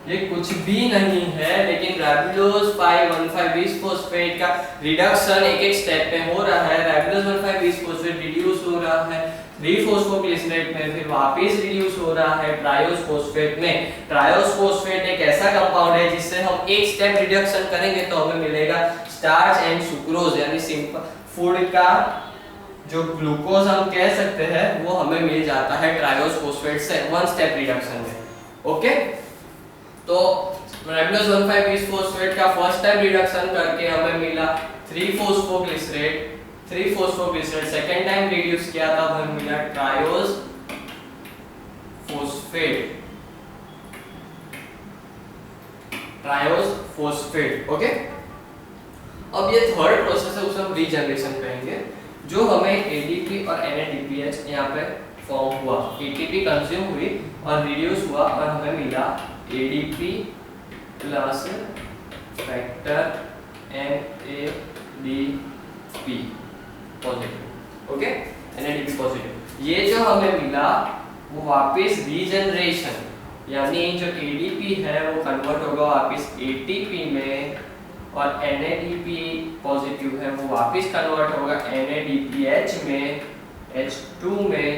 ये कुछ भी नहीं है, लेकिन राइबुलोज 5,1,5 बिसफॉस्फेट का रिडक्शन एक एक स्टेप पे हो रहा है। राइबुलोज 1,5 बिसफॉस्फेट रिड्यूस हो रहा है 3-फॉस्फोग्लिसरेट में, फिर वापस रिड्यूस हो रहा है ट्रायोस फॉस्फेट में। ट्रायोस फॉस्फेट एक ऐसा कंपाउंड है जिससे हम एक स्टेप रिडक्शन करेंगे तो हमें मिलेगा स्टार्च एंड सुक्रोज, यानी सिंपल फूड का जो ग्लूकोज हम कह सकते हैं वो हमें मिल जाता है ट्रायोस फॉस्फेट से वन स्टेप रिडक्शन में। ओके, तो राइबुलोज 1,5 बिसफॉस्फेट का फर्स्ट टाइम रिडक्शन करके हमें मिला 3-फॉस्फोग्लिसरेट। सेकेंड टाइम रिड्यूस किया तब हमें मिला ट्रायोस फॉस्फेट। ओके, अब ये थर्ड प्रोसेस है, उसे हम रीजनरेशन कहेंगे, जो हमें एडीपी और एनएडीपीएच यहाँ पे फॉर्म हुआ। एटीपी कंज्यूम हुई और रिड्यूस हुआ और हमें मिला ADP plus factor NADP positive. Okay, NADP positive. ये जो हमें मिला वो वापस रीजनरेशन, यानी जो एडीपी है वो कन्वर्ट होगा वापस एटीपी में, और NADP पॉजिटिव है वो वापस कन्वर्ट होगा NADPH में, H2 में,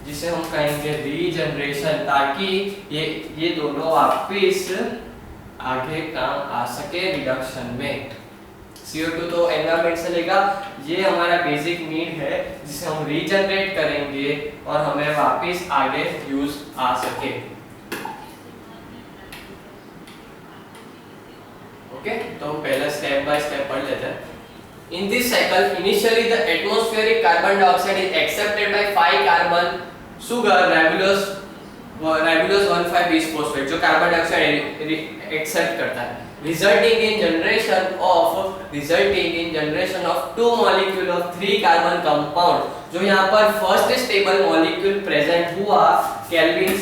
जिसे हम कहेंगे रीजनरेशन, ताकि ये दोनों वापस आगे काम आ सके रिडक्शन में। CO2 तो एनवायरनमेंट से लेगा, ये हमारा बेसिक नीड है जिसे हम रीजनरेट करेंगे और हमें वापस आगे यूज आ सके। ओके, तो पहला स्टेप बाय स्टेप पढ़ लेते हैं। In this cycle, initially the atmospheric carbon dioxide is accepted by 5 carbon sugar ribulose 1,5 bisphosphate, जो कार्बन डाइऑक्साइड एक्सेप्ट करता है, resulting in generation of 2 molecule of 3 carbon compound। जो यहाँ पर फर्स्ट स्टेबल मॉलिक्यूल प्रेजेंट हुआ केल्विन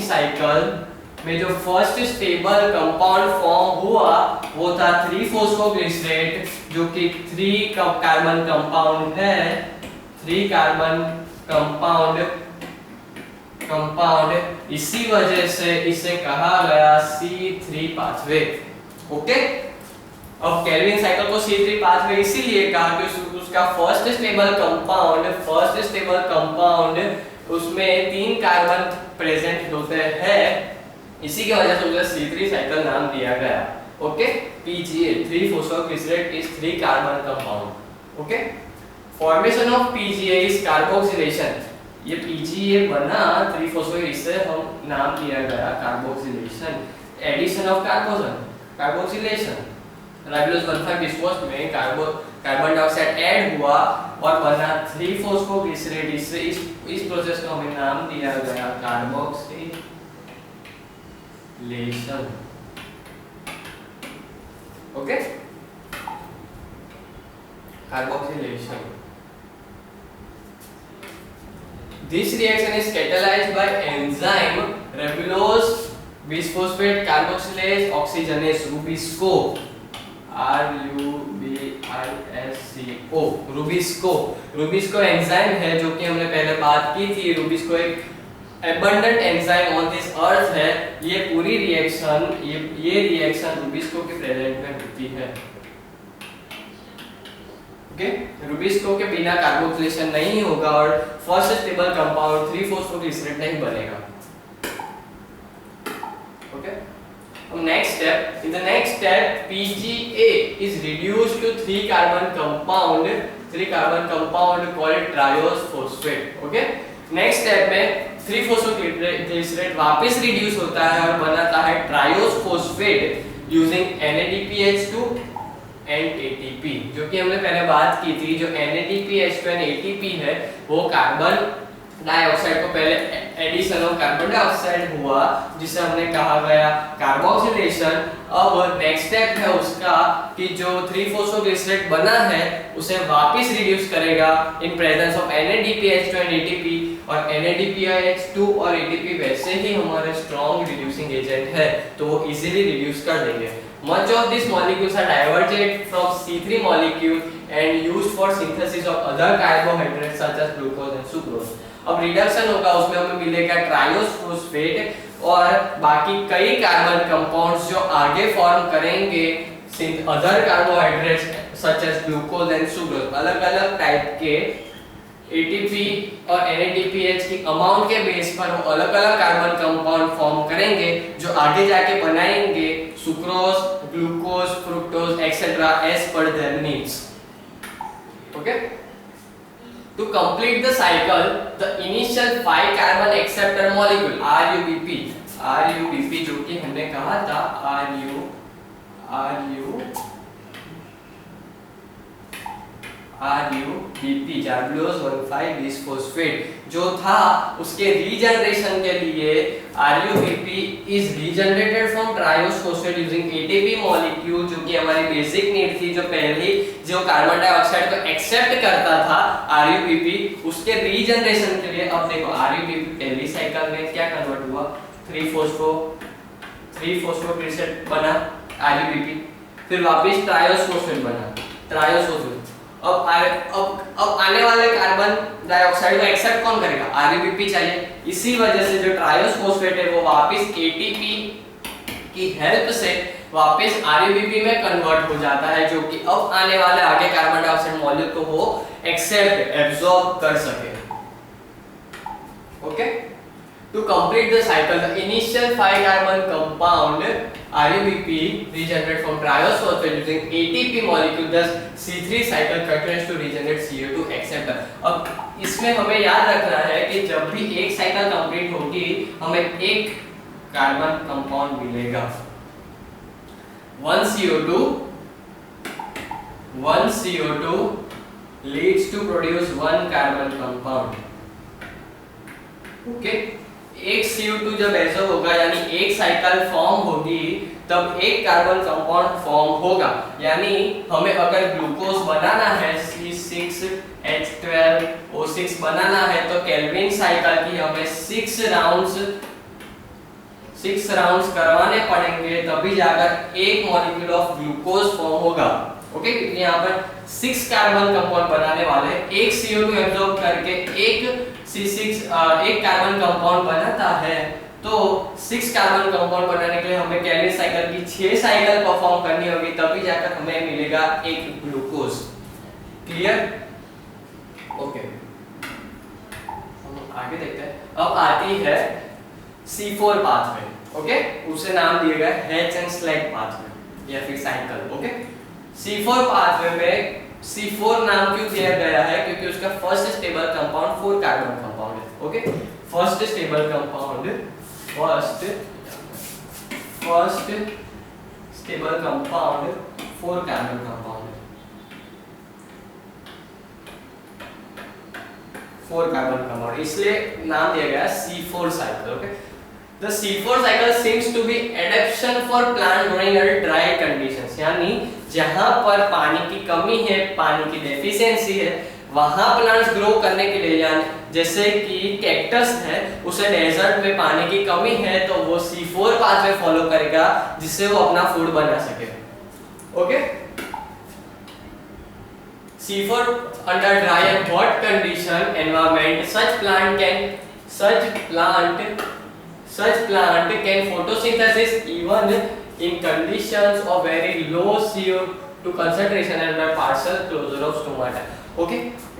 साइकिल में जो first stable compound form हुआ वो था 3-फॉस्फोग्लिसरेट, जो कि 3 कार्बन कंपाउंड है। 3 कार्बन कंपाउंड, इसी वजह से इसे कहा गया C3 पाथवे। ओके, अब केल्विन साइकिल को C3 पाथवे इसीलिए कहा कि उसका फर्स्ट स्टेबल कंपाउंड उसमें 3 कार्बन प्रेजेंट होते हैं, इसी की वजह से उसे C3 साइकिल नाम दिया गया। Okay, PGA three phosphoglycerate is 3 carbon compound. Okay, formation of PGA is carboxylation. ये PGA बना 3-फॉस्फेट, इससे हम नाम दिया गया carboxylation. Addition of carboxylation, ribulose 1,5 bisphosphate में कार्बन डाइऑक्साइड ऐड हुआ और बना 3-फॉस्फोग्लिसरेट। इससे इस प्रोसेस को हमें नाम दिया गया carboxylation. Okay, carboxylation. This reaction is catalyzed by enzyme ribulose bisphosphate carboxylase oxygenase Rubisco, Rubisco enzyme है, जो कि हमने पहले बात की थी। Rubisco एक abundant enzyme on this earth है। ये पूरी रिएक्शन Rubisco के प्रेजेंट में होती है। ओके, Rubisco के बिना कार्बोक्सिलेशन नहीं होगा और फर्स्ट स्टेबल कंपाउंड 3-फॉस्फोग्लिसरेट नहीं बनेगा। Okay, next step, in the next step PGA is reduced to 3 carbon compound called triose phosphate. Okay, next step में 3-फॉस्फोग्लिसरेट वापस रिड्यूस होता है और बनाता है triose phosphate using NADPH2 and ATP, जो कि हमने पहले बात की थी। जो NADPH2 एंड ATP है वो कार्बन डाइऑक्साइड को पहले एडिशन ऑफ कार्बन डाइऑक्साइड हुआ, जिसे हमने कहा गया कार्बोक्सिलेशन। अब नेक्स्ट स्टेप है उसका कि जो 3-फॉस्फोग्लिसरेट बना है उसे वापस रिड्यूस करेगा in presence of NADPH2 and ATP, और NADPH2 और ATP वैसे ही हमारे स्ट्रॉन्ग रिड्यूसिंग एजेंट है, तो वो इजीली रिड्यूस कर देंगे। Much of these molecules are diverged from C3 molecule and used for synthesis of other carbohydrates such as glucose and sucrose। अब रिडक्शन होगा उसमें हमें मिलेगा ट्रायोस फोस्फेट और बाकी कई कार्बन कंपाउंड्स जो आगे फॉर्म करेंगे other carbohydrates such as glucose and sucrose. अलग अलग टाइप के एटीपी और NADPH की अमाउंट के बेस पर वो अलग अलग कार्बन कंपाउंड फॉर्म करेंगे जो आगे जाके बनाएंगे sucrose, glucose, fructose etcetera as per their needs. Okay, to complete the cycle the initial 5 carbon acceptor molecule RUBP जो कि हमने कहा था RUBP Ribulose 1,5 bisphosphate जो था उसके रीजनरेशन के लिए RUBP is regenerated from triose phosphate using ATP molecule जो कि हमारी बेसिक नीड थी, जो पहले जो कार्बन डाइऑक्साइड को एक्सेप्ट करता था RUBP उसके रीजनरेशन के लिए। अब देखो RUBP पहली साइकिल में क्या कन्वर्ट हुआ, 3 फोस्फोग्लिसरेट बना RUBP, फिर वापस ट्रायोस फोस्फेट बना ट्रायोस फोस्फेट। अब आने वाले कार्बन डाइऑक्साइड को एक्सेप्ट कौन करेगा, RUBP चाहिए। इसी वजह से जो ट्रायोस फोस्फेट है वो वापस ATP की हेल्प से वापस RUBP में कन्वर्ट हो जाता है, जो कि अब आने वाले आगे कार्बन डाइऑक्साइड मॉलिक्यूल को वो एक्सेप्ट एब्जॉर्ब कर सके। Okay, to complete the cycle the initial 5 carbon compound RUBP regenerate from triose phosphate using ATP molecule, thus C3 cycle continues to regenerate CO2 acceptor। अब इसमें हमें याद रखना है कि जब भी एक साइकिल कंप्लीट होगी हमें एक कार्बन कंपाउंड मिलेगा, 1 CO2 leads to produce 1 carbon compound। Okay, एक CO2 जब ऐसा होगा यानी एक साइकिल फॉर्म होगी तब एक कार्बन कंपाउंड फॉर्म होगा। यानी हमें अगर ग्लूकोज बनाना है C6H12O6 बनाना है तो केल्विन साइकिल की हमें 6 राउंड्स करवाने पड़ेंगे तभी जाकर एक मॉलिक्यूल ऑफ ग्लूकोज फॉर्म होगा। ओके, क्योंकि यहाँ पर 6 कार्बन कंपाउंड बनाने वाले, एक CO2 एब्जॉर्ब करके एक कार्बन कंपाउंड बनाता है, तो 6 कार्बन कंपाउंड बनाने के लिए हमें केल्विन साइकिल की 6 साइकिल परफॉर्म करनी होगी तभी जाकर हमें मिलेगा एक ग्लूकोज। क्लियर? ओके, हम आगे देखते हैं। अब आती है C4 पाथवे। ओके, उसे नाम दिया गया हैच एंड स्लैग पाथवे या फिर साइकिल। ओके, C4 पाथवे में C4 नाम क्यों दिया गया है, क्योंकि उसका first stable compound 4 carbon compound है। Okay, first stable compound 4 carbon compound है, 4 कार्बन कंपाउंड, इसलिए नाम दिया गया C4 cycle. Okay, The C4 cycle seems to be adaptation for plant growing under dry conditions, यानी जहां पर पानी की कमी है, पानी की डेफिशिएंसी है, वहां प्लांट्स ग्रो करने के लिए, यानी जैसे कि कैक्टस है उसे डेजर्ट में पानी की कमी है तो वो C4 पाथवे फॉलो करेगा जिससे वो अपना फूड बना सके। Okay, C4 under dry and hot condition environment such plant can photosynthesis even in conditions of very low CO2 concentration and by partial closure of stomata। Okay,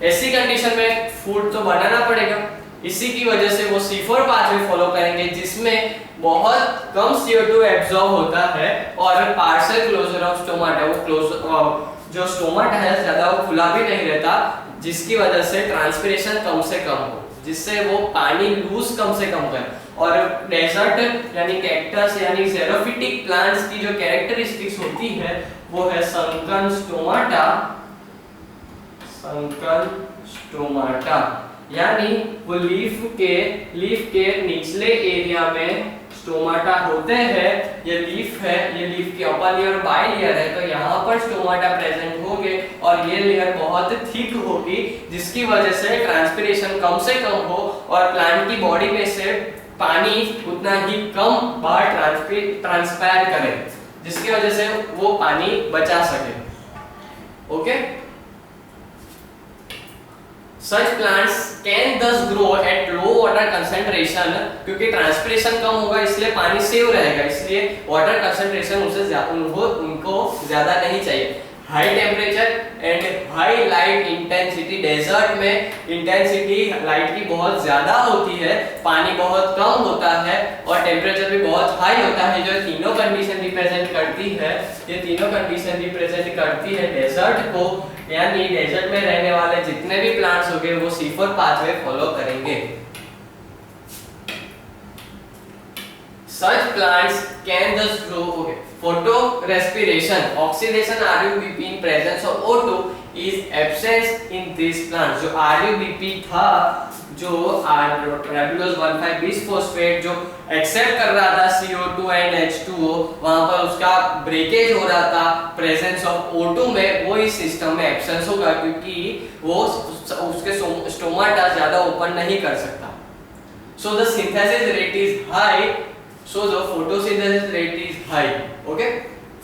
ऐसी condition में food तो बनाना पड़ेगा, इसी की वजह से वो C4 पाथवे फॉलो करेंगे जिसमें बहुत कम CO2 एब्जॉर्ब होता है और पार्शियल क्लोजर ऑफ स्टोमाटा, वो जो स्टोमाटा है ज्यादा वो खुला भी नहीं रहता, जिसकी वजह से ट्रांसपिरेशन कम से कम हो, जिससे वो पानी लूज कम से कम करे। और डेजर्ट यानी कैक्टस यानी xerophytic प्लांट्स की जो कैरेक्टरिस्टिक्स होती है वो है संकन स्टोमाटा, यानी वो लीफ के निचले एरिया में स्टोमाटा होते हैं। ये लीफ है, ये लीफ की अपर लेयर बाई लेयर है, तो यहाँ पर स्टोमाटा प्रेजेंट होंगे और ये लेयर बहुत थिक होगी जिसकी वजह से ट्रांसपिरेशन कम से कम हो और प्लांट की बॉडी में से पानी उतना ही कम बार ट्रांसपायर करे जिसकी वजह से वो पानी बचा सके। Okay, Such plants can thus grow at low water concentration, क्योंकि ट्रांसपिरेशन कम होगा इसलिए पानी सेव रहेगा, इसलिए वाटर कंसंट्रेशन उनको ज्यादा नहीं चाहिए। High temperature and high light intensity, desert में इंटेंसिटी लाइट की बहुत ज्यादा होती है, पानी बहुत कम होता है और टेम्परेचर भी बहुत हाई होता है। जो तीनों कंडीशन रिप्रेजेंट करती है, ये तीनों कंडीशन रिप्रेजेंट करती है डेजर्ट को, यानी डेजर्ट में रहने वाले जितने भी प्लांट्स होंगे वो C4 पाथवे फॉलो करेंगे। Such plants can thus grow, okay. Photorespiration, oxidation RUBP in presence of O2 is absent in these plants। जो RUBP था, जो राइबोलोज 1,5-बिस्फोस्फेट जो एक्सेप्ट कर रहा था CO2 एंड H2O, वहां पर उसका ब्रेकेज हो रहा था प्रेजेंस ऑफ O2 में, वो इस सिस्टम में एब्सेंस होगा क्योंकि वो उसके स्टोमाटा ज्यादा ओपन नहीं कर सकता। So the synthesis rate is high, so the photosynthesis rate is high, okay.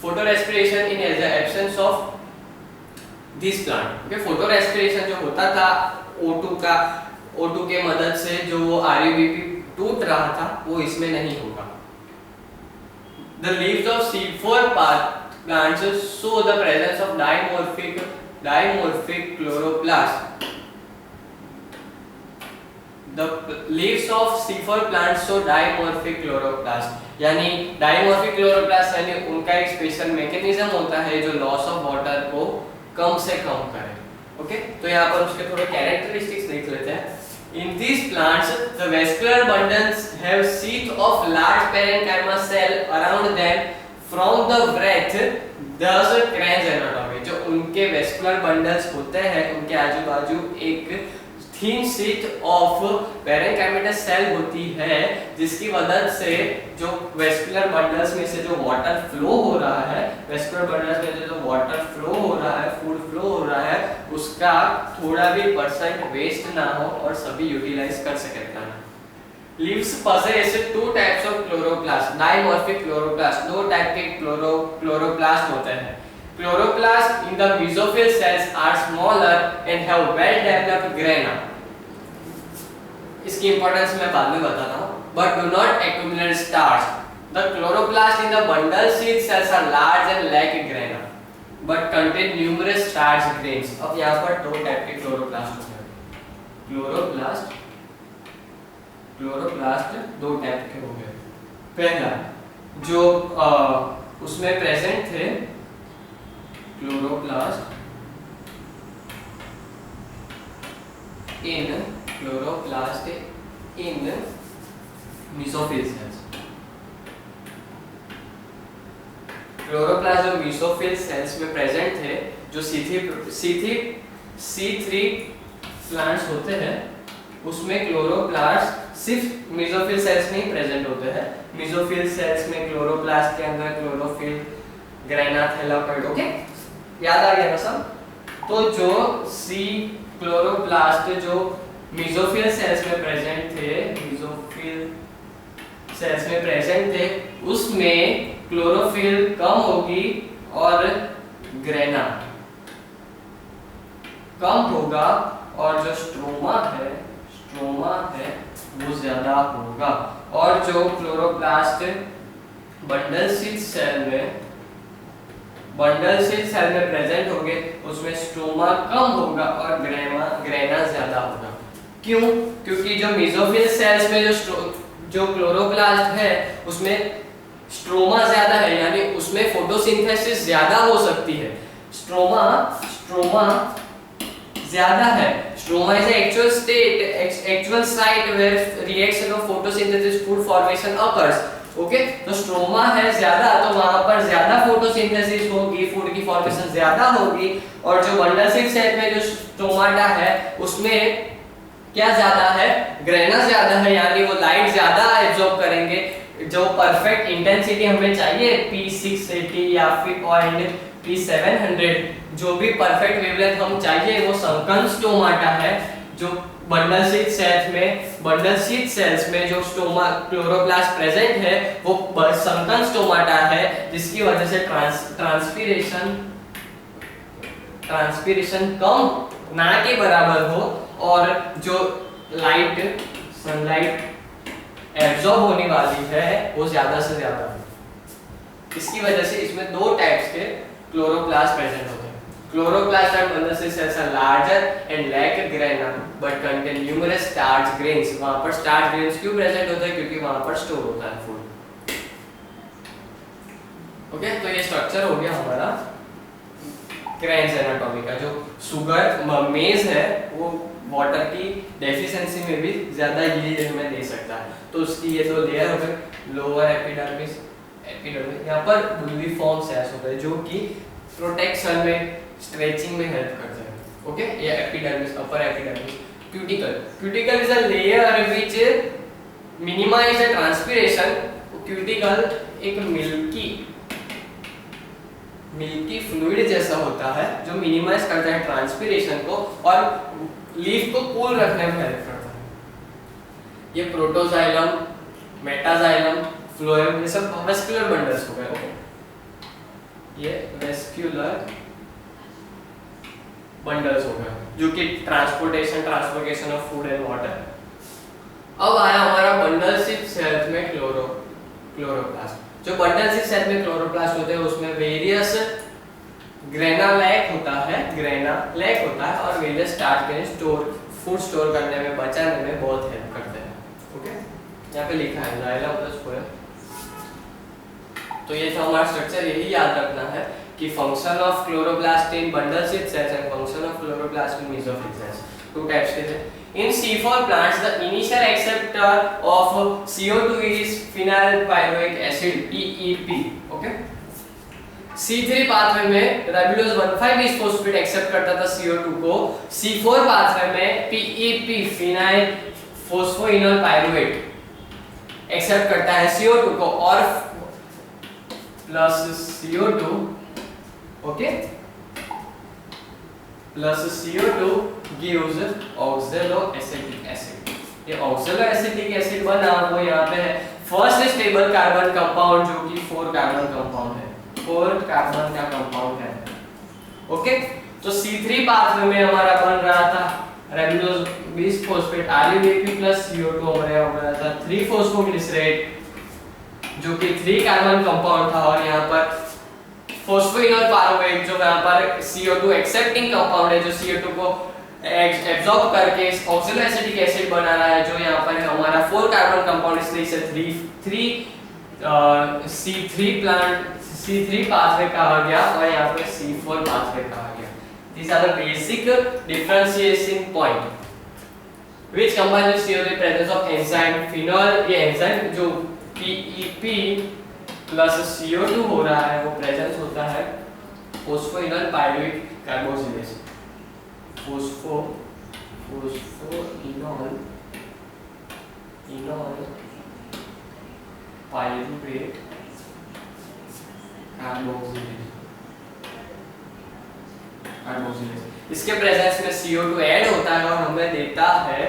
Photorespiration in the absence of this plant, okay. Photorespiration जो होता था O2 के मदद से जो RUBP टूट रहा था वो इसमें नहीं होगा। The leaves of C4 plants show the presence of dimorphic chloroplast। The leaves of C4 plants show dimorphic chloroplast, यानी dimorphic chloroplast यानी उनका एक स्पेशल मैकेनिज्म होता है जो लॉस ऑफ वाटर को कम से कम करे, ओके। तो यहाँ पर उसके थोड़े कैरेक्टरिस्टिक्स देख लेते हैं। In these plants, the vascular bundles have sheath of large parenchyma cell around them from the breath, thus Crane's anatomy। जो उनके vascular bundles होते हैं उनके आजू बाजू एक thin sheet of parenchymatous cell होती है, जिसकी मदद से जो वेस्कुलर बंडल्स में से जो वाटर फ्लो हो रहा है, वेस्कुलर बंडल्स में से जो वाटर फ्लो हो रहा है, फूड फ्लो हो रहा है, उसका थोड़ा भी परसेंट वेस्ट ना हो और सभी यूटिलाइज कर सके plant. Leaves possess two types of chloroplast, dimorphic chloroplast, दो टाइप के क्लोरोप्लास्ट होते हैं। Chloroplasts in the mesophyll cells are smaller and have well developed grana। इसकी इंपॉर्टेंस मैं बाद में बताता हूँ, but do not accumulate starch। The chloroplasts in the bundle sheath cells are large and lack grana, but contain numerous starch grains। अब यहाँ पर दो टाइप के क्लोरोप्लास्ट होते हैं। क्लोरोप्लास्ट दो टाइप के हो गए। पहला जो उसमें प्रेजेंट थे chloroplast in mesophyll cells। Chloroplast जो mesophyll cells में प्रेजेंट थे, जो C3 प्लांट्स होते हैं, उसमें क्लोरोप्लास्ट सिर्फ mesophyll cells में ही प्रेजेंट होते हैं। mesophyll cells में क्लोरोप्लास्ट के अंदर क्लोरोफिल, ग्रेना, थैलाकोइड, ओके, याद आ गया ना सब। तो जो क्लोरोप्लास्ट जो मेसोफिल सेल्स में प्रेजेंट थे, उसमें क्लोरोफिल कम होगी और ग्रेना कम होगा और जो स्ट्रोमा है वो ज्यादा होगा। और जो क्लोरोप्लास्ट बंडल शीथ सेल में प्रेजेंट होंगे उसमें स्ट्रोमा कम होगा और ग्रेना ज्यादा होगा। क्यों? क्योंकि जो मेसोफिल सेल्स में जो क्लोरोप्लास्ट है उसमें स्ट्रोमा ज्यादा है, यानी उसमें फोटोसिंथेसिस ज्यादा हो सकती है। स्ट्रोमा ज्यादा है। Stroma is the actual site where reaction of photosynthesis food formation occurs। Okay, तो स्ट्रोमा है ज्यादा तो वहां पर ज्यादा फोटोसिंथेसिस होगी, फूड की फॉर्मेशन ज्यादा होगी। और जो बंडल शीथ सेल में जो स्टोमाटा है उसमें क्या ज्यादा है? ग्रेना ज्यादा है, यानी वो लाइट ज्यादा एब्जॉर्ब करेंगे। जो परफेक्ट इंटेंसिटी हमें चाहिए P680 या फिर P700, जो भी परफेक्ट वेवलेंथ हम चाहिए वो संकन स्टोमाटा है। जो बंडल शीथ सेल्स में जो क्लोरोप्लास्ट प्रेजेंट है वो संकन स्टोमाटा है, जिसकी वजह से ट्रांसपीरेशन कम ना के बराबर हो और जो लाइट सनलाइट एब्जॉर्ब होने वाली है वो ज्यादा से ज्यादा हो। इसकी वजह से इसमें दो टाइप्स के क्लोरोप्लास्ट प्रेजेंट होते हैं। Chloroplast are bundle cells are larger and lack grana but contain numerous starch grains। वहां पर starch grains क्यों प्रेजेंट होते हैं? क्योंकि वहां पर स्टोर होता है फूड। ओके, तो ये स्ट्रक्चर हो गया हमारा क्रेन्स एनाटॉमी का। जो शुगर मेज है वो वाटर की डेफिशिएंसी में भी ज्यादा यील्ड हमें दे सकता है। तो उसकी ये दो लेयर हो गए, लोअर एपिडर्मिस, यहाँ पर बुल्वी फॉर्म सेल्स होते हैं जो कि प्रोटेक्शन में, स्ट्रेचिंग में हेल्प करते हैं। ओके, ये epidermis, upper epidermis. Cuticle is a layer which minimise the transpiration. Cuticle एक मिल्की फ्लूइड जैसा होता है जो मिनिमाइज करता है ट्रांसपिरेशन को और लीफ को कूल रखने में हेल्प करता है। ये प्रोटोजाइलम, मेटाजाइलम, फ्लोएम, ये सब वेस्कुलर बंडल्स हो गए। ये वेस्कुलर बंडल्स हो गए जो कि transportation of food and water. अब आया हमारा बंडल शिप सेल्स में क्लोरोप्लास्ट। जो बंडल शिप सेल में क्लोरोप्लास्ट होते हैं उसमें वेरियस ग्रेना लैक होता है और various starch grain food store करने में, बचाने में बहुत हेल्प करते हैं। ओके, यहाँ पे लिखा है जाइलम प्लस फ्लोएम। तो ये जो हमारा स्ट्रक्चर, यही याद रखना है कि function of chloroplast in bundle sheath cells and function of chloroplast in mesophyll cells, two types के थे। In C4 plants, the initial acceptor of CO2 is phenyl pyroic acid (PEP). Okay. C3 pathway में राइबोलोज 1,5 bisphosphate accept करता था CO2 को। C4 pathway में PEP phenyl phosphoenol pyruvate accept करता है CO2 को और plus CO2, okay, plus CO2 gives oxaloacetic acid। ये oxaloacetic acid बना वो यहाँ पे है फर्स्ट स्टेबल कार्बन कंपाउंड जो कि 4 कार्बन कंपाउंड है, 4 कार्बन का कंपाउंड है। ओके, तो C3 पाथवे में हमारा बन रहा था राइबोलोज बिसफॉस्फेट RUBP प्लस CO2 हमारे हो रहा था 3-फॉस्फोग्लिसरेट जो कि 3 कार्बन कंपाउंड था और यहाँ पर फोस्फोइनोल पायरुवेट जो यहाँ पर CO2 एक्सेप्टिंग कंपाउंड है जो CO2 को एब्जॉर्ब करके ऑक्सलोएसिटिक एसिड बना रहा है जो यहाँ पर हमारा 4 कार्बन कंपाउंड, इसलिए इसे C3 पाथवे कहा गया और यहाँ पे C4 पाथवे कहा गया। These are the basic differentiation point which combines with CO2 the presence of enzyme phenol। ये एंजाइम जो PEP प्लस CO2 हो रहा है वो प्रेजेंस होता है phosphoenol pyruvic carboxylase, phosphoenol pyruvate carboxylase. इसके प्रेजेंस में CO2 ऐड होता है और हमें देता है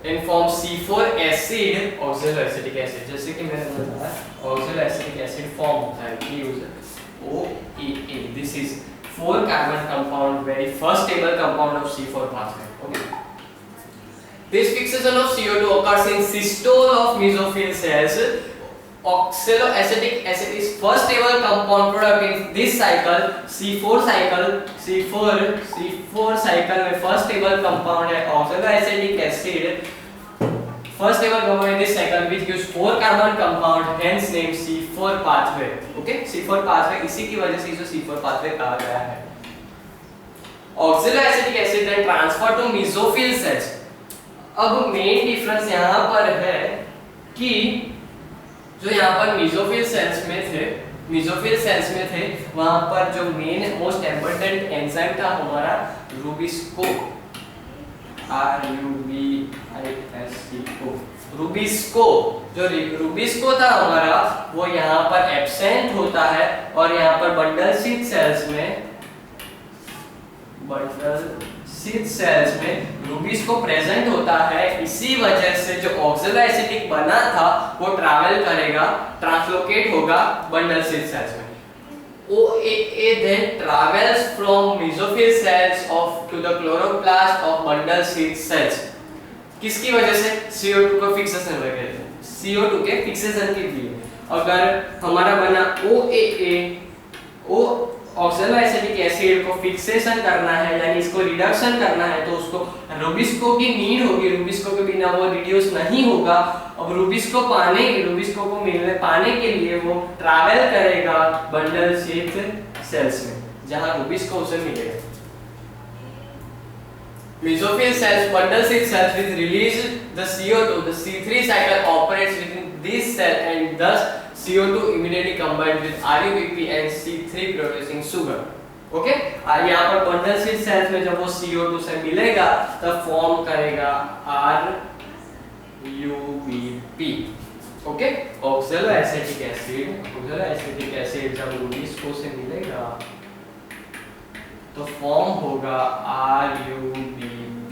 in form C4 acid oxaloacetic acid. जैसे कि मैंने बताया ऑक्सलोएसिटिक एसिड फॉर्म होता है OEA। This is 4 carbon compound, very first stable compound of C4 pathway। Okay, this fixation of CO2 occurs in cystole of mesophyll cells। Oxaloacetic acid is first stable compound product in this cycle C4 cycle में first stable compound है oxaloacetic acid, first stable compound in this cycle which gives 4 carbon compound, hence name C4 pathway। okay, C4 pathway इसी की वजह से इसे C4 pathway कहा गया है। oxaloacetic acid then transfer to mesophyll cells। अब मेन डिफरेंस यहाँ पर है कि जो यहाँ पर मेसोफिल सेल्स में थे वहां पर जो मेन मोस्ट एबंडेंट एंजाइम था हमारा रूबिस्को, रूबिस्को जो रूबिस्को था हमारा वो यहाँ पर एब्सेंट होता है और यहाँ पर बंडल शीथ सेल्स में रूबिस्को प्रेजेंट होता है। इसी वजह से जो ऑक्सलोएसिटिक बना था वो ट्रैवल करेगा, ट्रांसलोकेट होगा बंडल शीथ सेल्स में। OAA then travels from mesophyll cells of to the chloroplast of bundle seed cells. किसकी वजह से? CO2 को फिक्सेशन वगैरह, CO2 के फिक्सेशन के लिए। अगर हमारा बना OAA, ओ ऑक्सैलो एसिटिक एसिड को फिक्सेशन करना है यानी इसको रिडक्शन करना है, तो उसको रूबिस्को की नीड होगी, रूबिस्को के बिना वो रिड्यूस नहीं होगा। अब रूबिस्को को पाने के लिए वो ट्रैवल करेगा बंडल शीथ सेल्स में, जहां रूबिस्को उसे मिलेगा। Mesophyll cells, bundle sheath cells will release the CO2. The C3 cycle operates within this cell and thus CO2 immediately combined with RUBP and C3 producing sugar. Okay, यहाँ पर bundle sheath sales में जब वो CO2 से मिलेगा तब form करेगा RUBP। Okay, oxalo acetic acid जब रूबिस्को से मिलेगा तो फॉर्म होगा RUBP।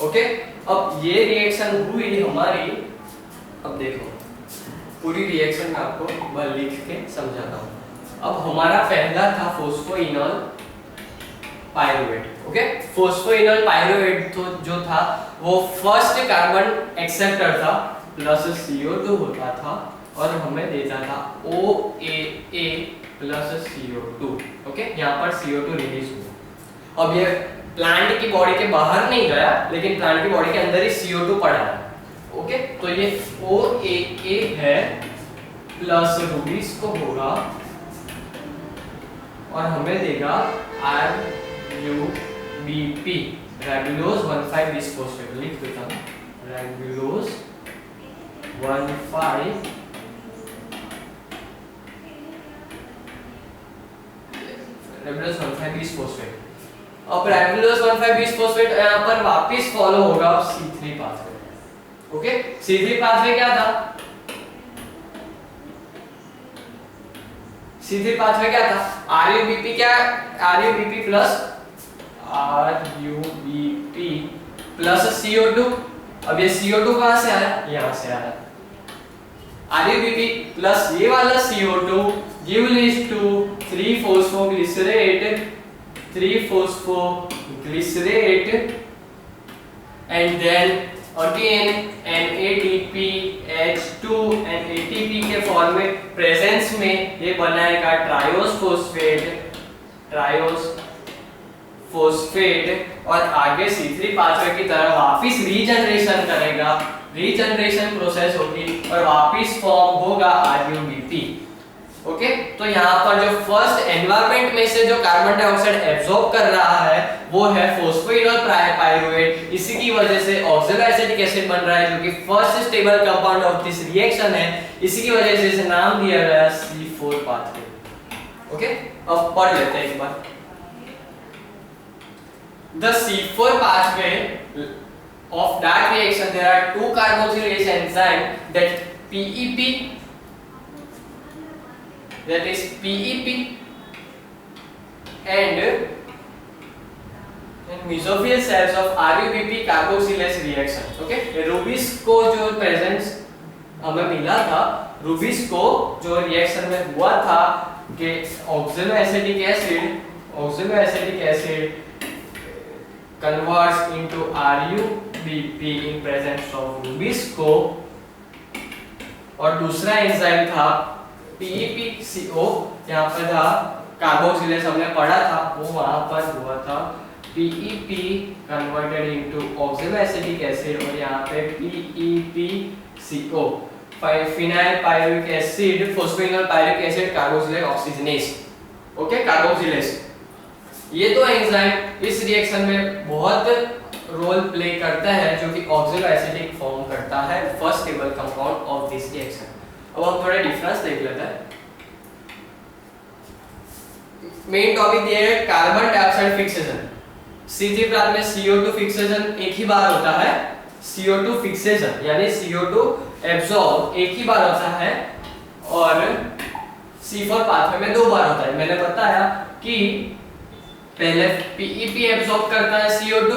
ओके, अब ये रिएक्शन हुई हमारी। अब देखो पूरी रिएक्शन मैं आपको लिख के समझाता हूँ। अब हमारा पहला था phosphoenol pyruvate. Okay, phosphoenol pyruvate तो जो था वो फर्स्ट कार्बन एक्सेप्टर था, प्लस CO2 होता था और हमें देता था OAA प्लस CO2। ओके, यहाँ पर CO2 रिलीज हुआ। अब ये प्लांट की बॉडी के बाहर नहीं गया, लेकिन प्लांट की बॉडी के अंदर ही CO2 पड़ा है। ओके, तो ये OAA है प्लस रूबिस्को होगा और हमें देगा RUBP, रैबुलोज 1,5 बिस्फोस्फेट। लिख देता हूँ, रैबुलोज 1,5 बिस्फोस्फेट। अब रैबुलोज 1,5 बिस्फोस्फेट यहाँ पर वापस फॉलो होगा C3 pathway. Okay, C3 pathway क्या था? C3 पाथवे क्या था? RUBP क्या? RUBP plus CO2। अब ये CO2 कहाँ से आया? यहाँ से आया। RUBP प्लस ये वाला CO2 give rise to 3-phosphoglycerate and then again NADPH2 and ATP के फॉर्म में प्रेजेंस में ये बनाएगा ट्रायोस फोस्फेट और आगे C3 पाथवे की तरह वापस रीजनरेशन करेगा, रीजनरेशन प्रोसेस होगी और वापस फॉर्म होगा RUBP। ओके, तो यहाँ पर जो फर्स्ट एनवायरनमेंट में से जो कार्बन डाइऑक्साइड एब्जॉर्ब कर रहा है वो है फोस्फोइनोल पायरुवेट। इसी की वजह से ऑक्सैलो एसिटिक एसिड बन रहा है जो कि first stable compound of this reaction है। इसी की वजह से इसे नाम दिया गया C4 पाथवे। ओके, अब पढ़ लेते हैं एक बार। The C4 pathway of that reaction, there are two carboxylase enzyme that PEP and mesophyll cells of RUBP carboxylase reaction। Okay, rubisco जो प्रेजेंस हमें मिला था, रूबिस्को जो रिएक्शन में हुआ था कि oxalo acetic acid converts into RUBP in presence of rubisco, और दूसरा एंजाइम था PEPCO। यहाँ पर था कार्बोक्सिलेज हमने पढ़ा था, वो वहां पर हुआ था PEP converted into oxalo acetic acid और यहाँ पे PEPCO phenyl pyruvic acid, phosphoenol pyruvic acid, carboxylase oxygenase. Okay, carboxylase ये दो एंजाइम इस रिएक्शन में बहुत रोल प्ले करता है जो कि ऑक्सैलो एसिटिक फॉर्म करता है first stable compound of this reaction. अब हम थोड़ा डिफरेंस देख लेते हैं। मेन टॉपिक दिया है कार्बन डाइऑक्साइड फिक्सेशन। C3 प्रांत में CO2 फिक्सेशन एक ही बार होता है, CO2 फिक्सेशन यानी CO2 एब्जॉर्ब एक ही बार होता है और C4 पाथवे में दो बार होता है। मैंने बताया कि पहले PEP एब्जॉर्ब करता है CO2,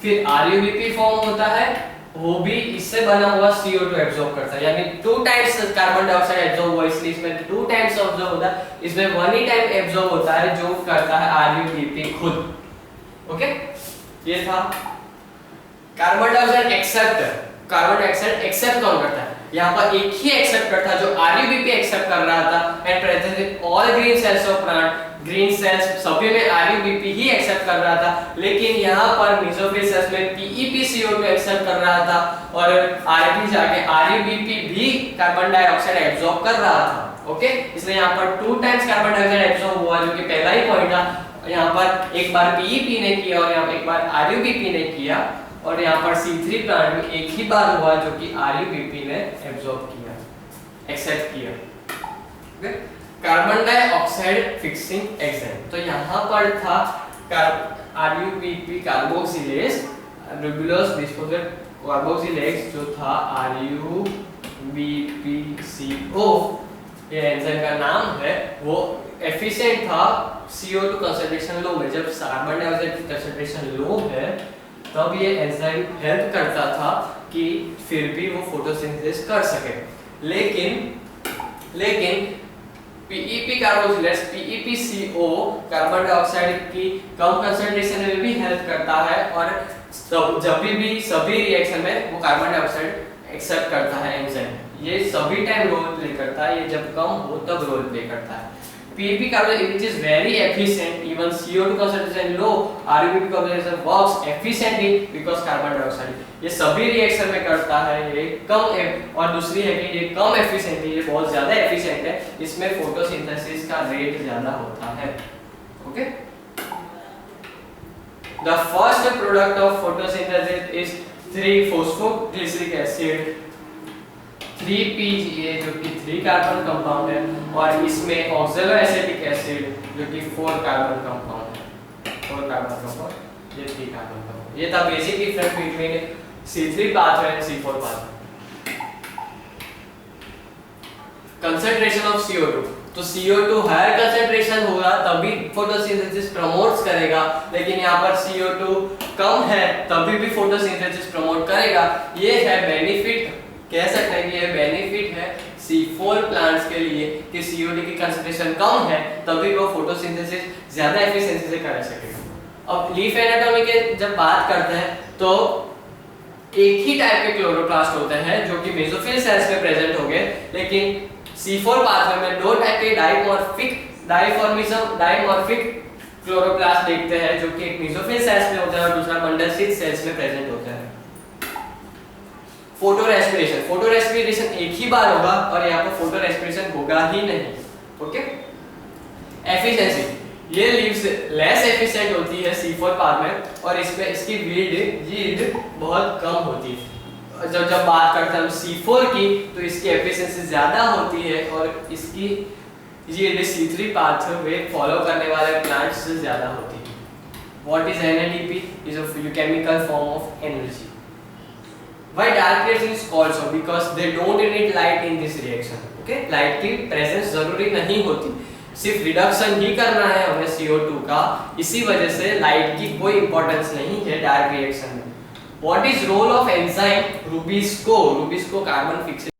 फिर RUBP फॉर्म होता है वो भी इससे बना हुआ CO2 एब्जॉर्ब करता है, यानी 2 टाइम्स कार्बन डाइऑक्साइड एब्जॉर्ब हुआ, इसलिए इसमें 2 टाइम्स एब्जॉर्ब होता है, इसमें 1 ही टाइम एब्जॉर्ब होता है जो करता है RUBP खुद। ओके, ये था carbon dioxide accept. Carbon dioxide accept कौन करता है? यहाँ पर एक ही एक्सेप्ट करता है जो RUBP एक्सेप्ट कर रहा था, and present in all green cells of plant. Green cells सभी में RUBP ही एक्सेप्ट कर रहा था, लेकिन यहाँ पर मेसोफिल सेल्स में PEPCO2 एक्सेप्ट कर रहा था, और आगे जाके RUBP भी कार्बन डाइऑक्साइड एब्जॉर्ब कर रहा था। ओके, इसलिए यहाँ पर 2 टाइम्स कार्बन डाइऑक्साइड एब्जॉर्ब हुआ, जो कि पहला ही पॉइंट था। यहाँ पर एक बार PEP ने किया और यहाँ पर एक बार RUBP ने किया, और यहाँ पर C3 प्लांट में एक ही बार हुआ जो कि RUBP ने एब्जॉर्ब किया, एक्सेप्ट किया। Okay, carbon dioxide fixing agent. तो यहाँ पर था RUBP कार्बोक्सिलेज, रुबुलोस डिस्पोजेट कार्बोक्सिलेज जो था RUBPCO, ये एंजाइम का नाम है। वो एफिशिएंट था CO2 कंसंट्रेशन लो में। जब कार्बन डाइऑक्साइड कंसंट्रेशन लो है तब ये एंजाइम हेल्प करता था कि फिर भी वो फोटोसिंथेसिस कर सके। लेकिन PEP carboxylase PEPCO carbon dioxide की कम कंसंट्रेशन में भी हेल्प करता है, और जब भी सभी रिएक्शन में वो कार्बन डाइऑक्साइड एक्सेप्ट करता है एंजाइम। ये सभी टाइम रोल प्ले करता है, ये जब कम हो तब रोल प्ले करता है। PEP carboxylase which is very efficient, even CO2 concentration low, RUBP carboxylase works efficiently because carbon dioxide ये सभी रिएक्शन में करता है। ये कम और दूसरी है कि ये कम एफिशिएंट है, ये बहुत ज्यादा एफिशिएंट है, इसमें फोटोसिंथेसिस का रेट ज्यादा होता है। Okay, the first product of photosynthesis is 3-phosphoglyceric acid 3PGA जो कि 3 कार्बन कंपाउंड है, और इसमें ऑक्सैलो एसिटिक एसिड जो कि 4 कार्बन कंपाउंड है। 4 कार्बन कंपाउंड, ये 3 कार्बन कंपाउंड। ये था basic difference between C3 pathway and C4 pathway. Concentration of CO2, तो CO2 हायर कंसंट्रेशन होगा तभी फोटोसिंथेसिस प्रमोट्स करेगा, लेकिन यहाँ पर CO2 कम है तभी भी फोटोसिंथेसिस प्रमोट करेगा। ये है बेनिफिट, कह सकते हैं कि ये बेनिफिट है C4 प्लांट्स के लिए कि CO2 की कंसंट्रेशन कम है तभी वो फोटोसिंथेसिस ज्यादा एफिशिएंसी से कर सकेगा। अब लीफ एनाटॉमी के जब बात करते हैं तो एक ही टाइप के क्लोरोप्लास्ट होते हैं जो कि मेसोफिल सेल्स में प्रेजेंट होंगे, लेकिन C4 पाथवे में 2 टाइप के डाइमॉर्फिक क्लोरोप्लास्ट देखते हैं, जो कि एक मेसोफिल सेल्स में होता है और दूसरा बंडल स्टिच सेल्स में प्रेजेंट होता है। फोटो रेस्पिरेशन एक ही बार होगा और यहाँ पर फोटो रेस्पिरेशन होगा ही नहीं। ओके, एफिशिएंसी, ये लीव्स लेस एफिशिएंट होती है C4 पाथ में, और इसमें इसकी यील्ड बहुत कम होती है। जब बात करते हैं हम C4 की तो इसकी एफिशिएंसी ज्यादा होती है और इसकी यील्ड C3 पाथ में फॉलो करने वाले प्लांट्स से ज्यादा होती है। What is NADP? Is a chemical form of energy. Why dark reaction is called so? Because they don't need light in this reaction. Okay? Light की presence जरूरी नहीं होती, सिर्फ रिडक्शन ही करना है हमें CO2 का, इसी वजह से लाइट की कोई इंपॉर्टेंस नहीं है डार्क रिएक्शन में। What is role of enzyme Rubisco? Rubisco carbon fixation